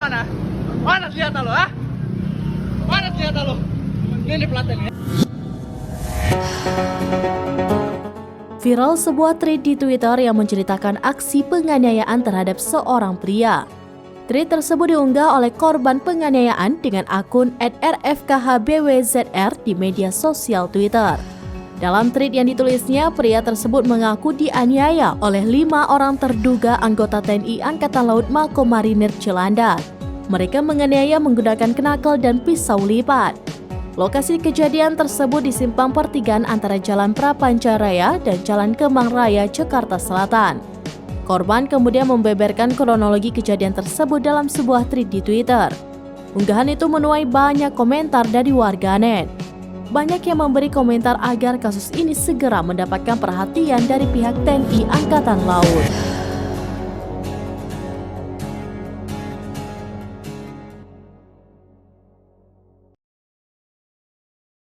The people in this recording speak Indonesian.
Mana? Mana senjata lo, ah? Mana senjata lo? Ini pelatihan ya. Viral sebuah tweet di Twitter yang menceritakan aksi penganiayaan terhadap seorang pria. Tweet tersebut diunggah oleh korban penganiayaan dengan akun @rfkhbwzr di media sosial Twitter. Dalam tweet yang ditulisnya, pria tersebut mengaku dianiaya oleh 5 orang terduga anggota TNI Angkatan Laut Makomarinir Cilandak. Mereka menganiaya menggunakan knuckle dan pisau lipat. Lokasi kejadian tersebut di simpang pertigaan antara Jalan Prapancaraya dan Jalan Kemang Raya, Jakarta Selatan. Korban kemudian membeberkan kronologi kejadian tersebut dalam sebuah tweet di Twitter. Unggahan itu menuai banyak komentar dari warganet. Banyak yang memberi komentar agar kasus ini segera mendapatkan perhatian dari pihak TNI Angkatan Laut.